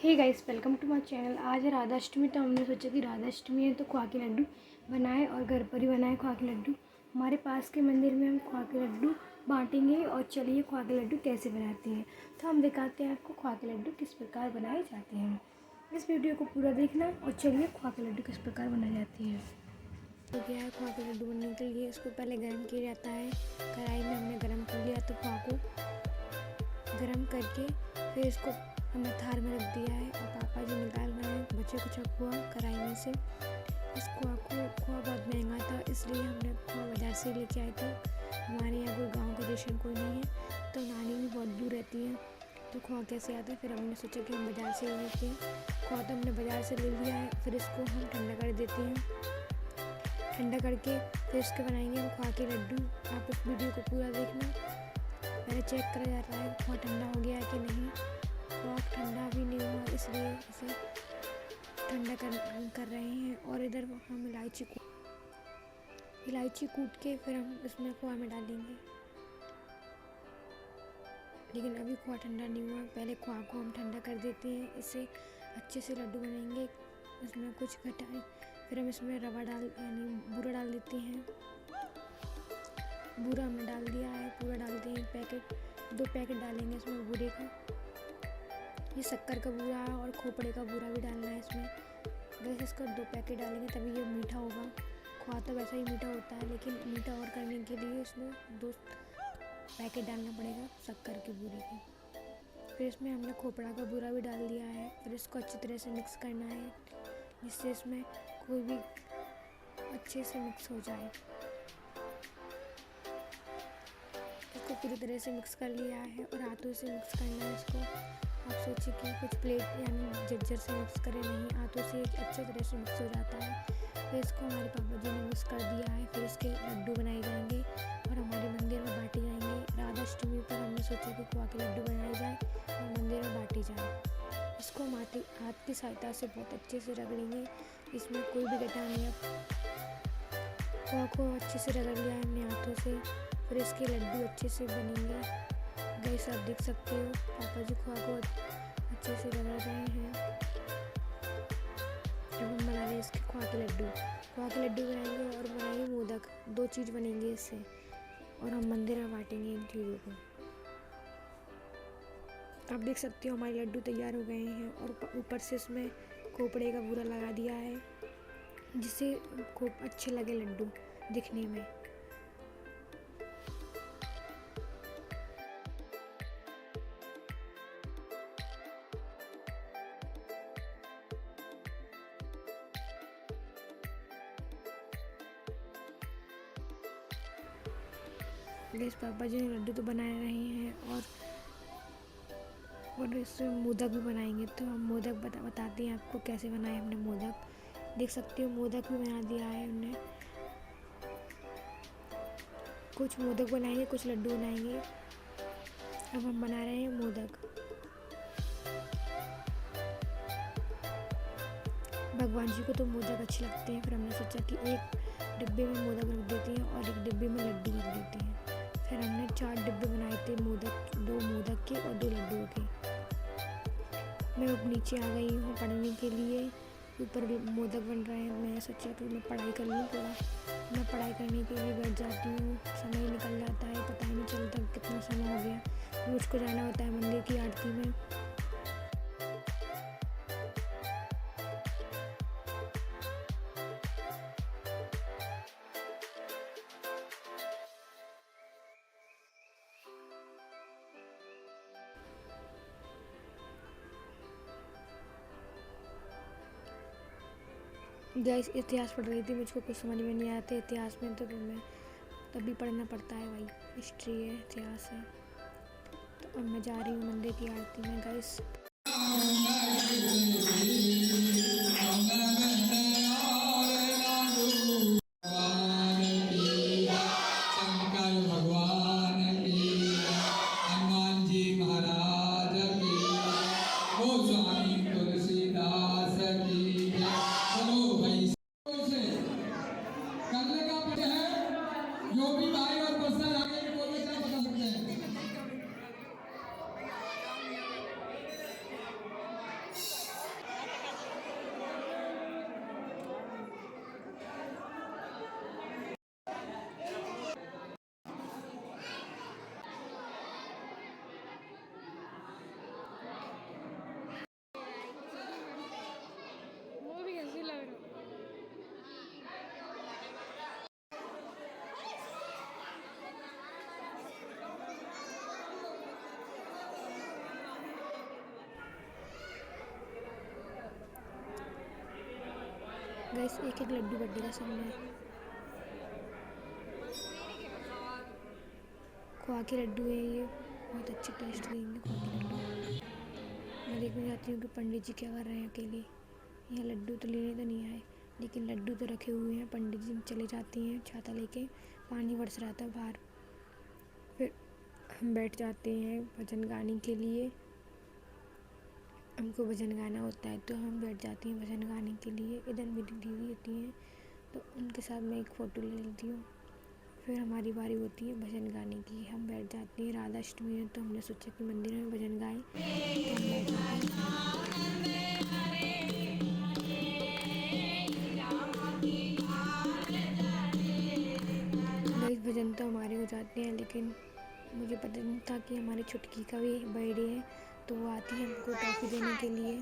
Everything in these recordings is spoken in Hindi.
Hey guys, welcome to my channel. आज है राधा अष्टमी, तो हमने सोचा कि राधा अष्टमी है तो खोआ के लड्डू बनाए और घर पर ही बनाए खोआ के लड्डू। हमारे पास के मंदिर में हम खोआ के लड्डू बांटेंगे और चलिए खोआ के लड्डू कैसे बनाते हैं तो हम दिखाते हैं आपको खोआ के लड्डू किस प्रकार बनाए जाते हैं। इस वीडियो को पूरा देखना और चलिए खोआ के लड्डू किस प्रकार बनाए जाते हैं। हो गया है खोआ के लड्डू बनने के लिए इसको पहले गर्म किया जाता है। कढ़ाई में हमने गर्म कर लिया तो खोआ को गर्म करके फिर इसको हमने थार में रख दिया है और पापा जी निकाल रहे हैं बच्चे को खोआ कढ़ाई में से। इस खोआ बहुत महंगा था, इसलिए हमने खोआ बाज़ार से लेके आए थे। हमारे यहाँ कोई गांव का रेशन कोई नहीं है तो नानी भी बहुत दूर रहती है तो खोआ कैसे आता है। फिर हमने सोचा कि हम बाज़ार से ले लेते हैं। खोआ तो हमने बाज़ार से ले लिया है, फिर इसको हम ठंडा कर देते हैं। ठंडा करके फिर इसके बनाएंगे हम खोआ के लड्डू। आप इस वीडियो को पूरा देखना। पहले चेक करा जाता है खोआ ठंडा हो गया है कि नहीं। खोआ ठंडा भी नहीं हुआ, इसलिए इसे ठंडा कर रहे हैं। और इधर हम इलायची कूट के फिर हम इसमें खोआ में डालेंगे। लेकिन अभी खोआ ठंडा नहीं हुआ, पहले खोआ को हम ठंडा कर देते हैं। इससे अच्छे से लड्डू बनेंगे। इसमें कुछ खटाई, फिर हम इसमें रवा यानी बूरा डाल देते हैं। बूरा हमने डाल दिया है, पूरा डालते हैं। पैकेट 2 पैकेट डालेंगे इसमें बूरे का। ये शक्कर का बूरा और खोपड़े का बूरा भी डालना है इसमें। वैसे इसका 2 पैकेट डालेंगे तभी ये मीठा होगा। खोआ तो वैसा ही मीठा होता है, लेकिन मीठा और करने के लिए इसमें 2 पैकेट डालना पड़ेगा शक्कर के बूरे के। फिर इसमें हमने खोपड़ा का बूरा भी डाल दिया है। फिर इसको अच्छी तरह से मिक्स करना है जिससे इसमें कोई भी अच्छे से मिक्स हो जाए। इसको पूरी तरह से मिक्स कर लिया है और हाथों से मिक्स करना है इसको। आप सोचिए कि कुछ प्लेट यानी जज्जर से मिक्स करें, नहीं, हाथों से अच्छे तरह से मिक्स हो जाता है। फिर इसको हमारे पापा जी ने मिक्स कर दिया है। फिर इसके लड्डू बनाए जाएंगे और हमारे मंदिर में बांटे जाएंगे। राधा अष्टमी पर हमने सोचा कि खोआ के लड्डू बनाए जाए और मंदिर में बांटे जाए। इसको हम हाथ की सहायता से बहुत अच्छे से रगड़ेंगे, इसमें कोई भी गड्ढा नहीं है। खोआ को अच्छे से रगड़ लिया है हमने हाथों से। फिर इसके लड्डू अच्छे से बनेंगे। गाइस, आप देख सकते हो पापा जी खोआ को अच्छे से रगड़ रहे हैं। अब हम बना रहे हैं इसके खोआ के लड्डू। खोआ के लड्डू बनाएंगे और बनाएंगे मोदक। 2 चीज़ बनेंगे इससे और हम मंदिर में बांटेंगे इन चीज़ों को। आप देख सकते हो हमारे लड्डू तैयार हो गए हैं और ऊपर से इसमें खोपड़े का बूरा लगा दिया है जिससे खूब अच्छे लगे लड्डू दिखने में। गैस, पापा जी ने लड्डू तो बना रहे हैं और इसमें मोदक भी बनाएंगे। तो हम मोदक बताते हैं आपको कैसे बनाए हमने मोदक। देख सकते हो मोदक भी बना दिया है हमने। कुछ मोदक बनाएंगे, कुछ लड्डू बनाएंगे। अब हम बना रहे हैं मोदक। भगवान जी को तो मोदक अच्छे लगते हैं। फिर हमने सोचा कि एक डिब्बे में मोदक रख देते हैं और एक डिब्बे में लड्डू रख देते हैं। फिर हमने 4 डिब्बे बनाए थे मोदक, 2 मोदक के और 2 लड्डुओं के। मैं अब नीचे आ गई हूँ पढ़ने के लिए। ऊपर मोदक बन रहे हैं। मैं सोचा कि मैं पढ़ाई कर लूँ थोड़ा। मैं पढ़ाई करने के लिए बैठ जाती हूँ। समय निकल जाता है, पता ही नहीं चलता कितना समय हो गया। मुझको जाना होता है मंदिर की आरती में। गैस, इतिहास पढ़ रही थी, मुझको कुछ समझ में नहीं आता इतिहास में, तो मैं तभी पढ़ना पड़ता है भाई। हिस्ट्री है, इतिहास है। तो अब मैं जा रही हूँ मंदिर की आरती में गैस। जो भी भाई और पर्सन आगे बोलना क्या बता सकते हैं। गैस एक एक लड्डू बर्थडे का सबने। खोआ के लड्डू है ये, बहुत अच्छे टेस्ट देंगे खोआ के लड्डू। मैं देखने जाती हूँ कि पंडित जी क्या कर रहे हैं अकेले। यहाँ लड्डू तो लेने तो नहीं आए, लेकिन लड्डू तो रखे हुए हैं। पंडित जी चले जाते हैं छाता लेके, पानी बरस रहा था बाहर। फिर हम बैठ जाते हैं भजन गाने के लिए। हमको भजन गाना होता है तो हम बैठ जाते हैं भजन गाने के लिए। इधर मेरी दीदी होती हैं तो उनके साथ मैं एक फ़ोटो ले लेती हूँ। फिर हमारी बारी होती है भजन गाने की। हम बैठ जाते हैं, राधा अष्टमी है तो हमने सोचा कि मंदिर में भजन गाएं, तो हम बैठ जाते हैं। गाइस भजन तो हमारे हो जाते हैं, लेकिन मुझे पता नहीं था कि हमारी छुटकी का भी बर्थडे है, तो वो आती है हमको टॉफ़ी देने के लिए।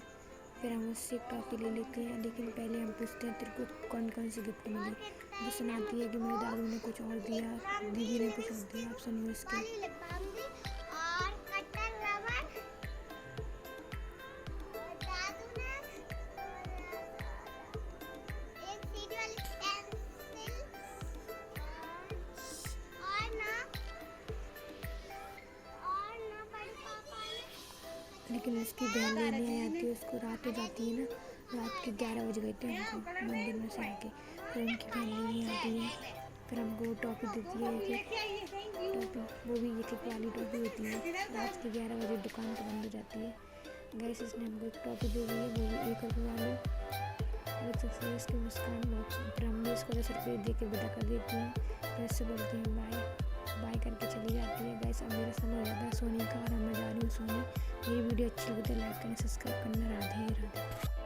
फिर हम उससे एक टॉफ़ी ले लेते हैं, लेकिन पहले हम पूछते हैं तेरे को कौन कौन सी गिफ्ट मिली। वो सुनाती है कि मेरे दादू ने कुछ और दिया, दीदी ने कुछ और दिया। आप सुनिए उसके। लेकिन उसकी बहन लेने आ जाती है, उसको रात हो जाती है ना, रात के 11 बज गए थे हमको मंदिर में से आके। फिर उनकी बहन लेने आती है, फिर हमको वो टॉफ़ी देती है, एक टॉफ़ी, वो भी एक एक वाली टॉफ़ी होती है। रात के 11 बजे दुकान तो बंद हो जाती है। गैस इसने हमको एक टॉफ़ी दे दी है, वो भी 1 रुपये वाली। देख सकते हैं इसकी मुस्कान बहुत। फिर हम भी इसको 10 रुपये दे के विदा कर देती हैं। फिर इससे बोलती हैं बाय बाय करके चली जाती है। गैस अब मेरा समय हो जाता है सोने का और अब मैं जा रही हूँ सोने। मेरी वीडियो अच्छी लगी तो लाइक करें, सब्सक्राइब करना। राधे राधे।